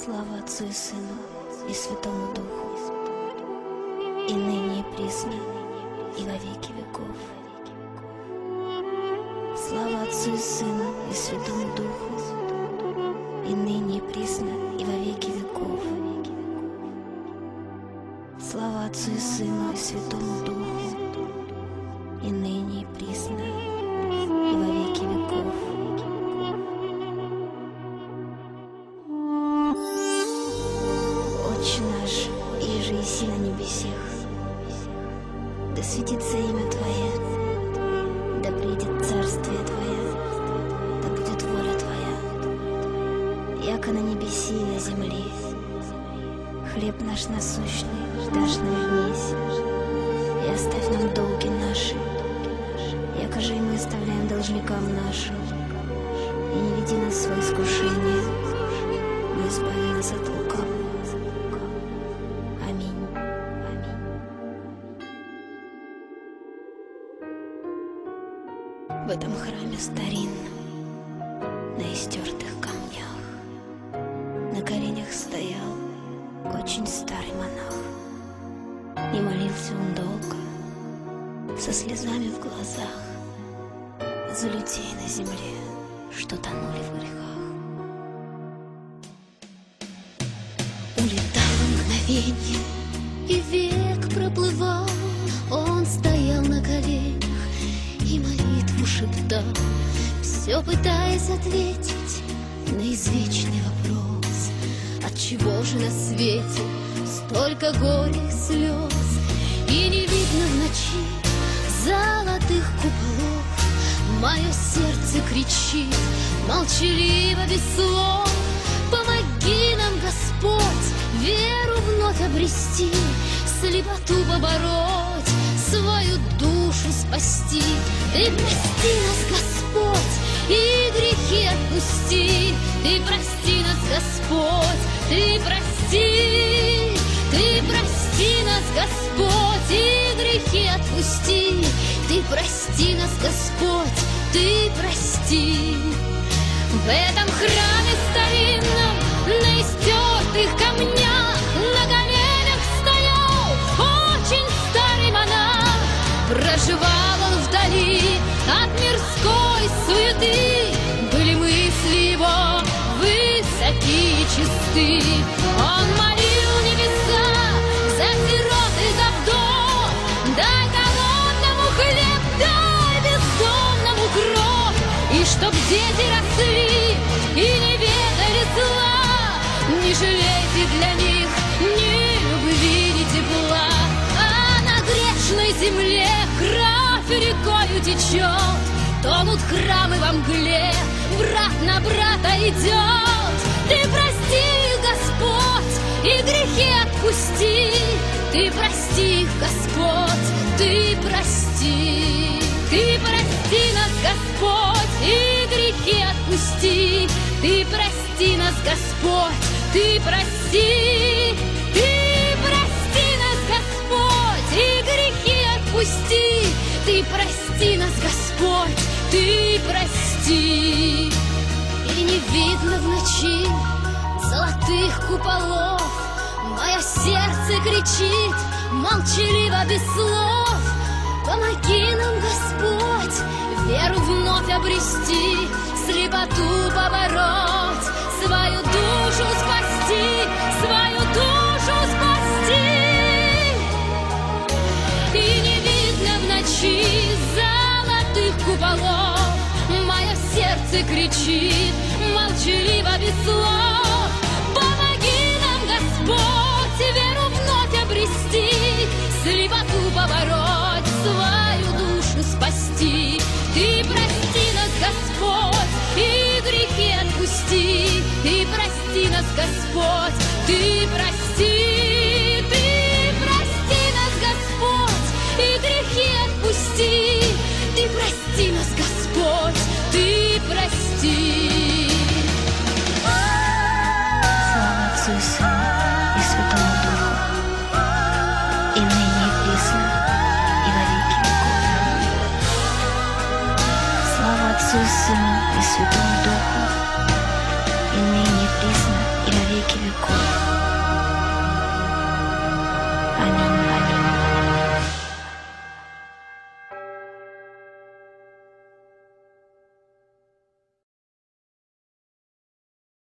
Слава Отцу и Сыну и Святому Духу, и ныне и присно, и во веки веков. Слава Отцу и Сыну и Святому Духу, и ныне и присно, и во веки веков. Слава Отцу и Сыну и Святому Духу, и ныне и присно, и во веки веков. Отче наш, иже еси на небесех, да светится имя Твое, да придет царствие Твое, да будет воля Твоя, яко на небеси и на земли. Хлеб наш насущный дашь нам днесь, и оставь нам долги наши, яко же и мы оставляем должникам нашим, и не веди нас в свое искушение, но избави нас от лукавого. Аминь. В этом храме старинном, на истертых камнях, на коленях стоял очень старый монах. И молился он долго, со слезами в глазах, за людей на земле, что тонули в грехах. Улетало мгновенье, и век проплывал. Он стоял на коленях и молитву шептал, все пытаясь ответить на извечный вопрос: отчего же на свете столько горя и слез? И не видно в ночи золотых куполов. Мое сердце кричит молчаливо, без слов: помоги нам, Господь, веру вновь обрести, слепоту побороть, свою душу спасти. Ты прости нас, Господь, и грехи отпусти. Ты прости нас, Господь, ты прости. Ты прости нас, Господь, и грехи отпусти. Ты прости нас, Господь, ты прости. В этом храме старинном, на истертых камнях, на коленях стоял очень старый монах. Проживал он вдали от мирской суеты, были мысли его высоки и чисты. Он молил небеса за сирот и за вдов: дай голодному хлеб, дай бездомному кров. И чтоб дети росли и не ведали зла, не жалейте для них ни любви, ни тепла. А на грешной земле кровь рекою течет, тонут храмы во мгле, брат на брата идет. Ты прости их, Господь, и грехи отпусти. Ты прости их, Господь, ты прости. Ты прости нас, Господь, и грехи отпусти. Ты прости нас, Господь, ты прости. Ты прости нас, Господь, и грехи отпусти. Ты прости нас, Господь, ты прости. И не видно в ночи золотых куполов. Мое сердце кричит молчаливо, без слов: помоги нам, Господь, веру вновь обрести, слепоту побороть, свою душу спасти, свою душу спасти. И не видно в ночи золотых куполов. Мое сердце кричит молчаливо, без слов: помоги нам, Господь, веру вновь обрести, слепоту побороть, свою душу спасти. Ты прости нас, Господь, и грехи отпусти. Ты прости нас, Господь, ты прости. Ты прости нас, Господь, и грехи отпусти. Ты прости нас, Господь, ты прости. Слава Отцу и Сыну и Святому Духу, и ныне и присно, и во веки веков. Слава Отцу и Сыну и Святому Духу,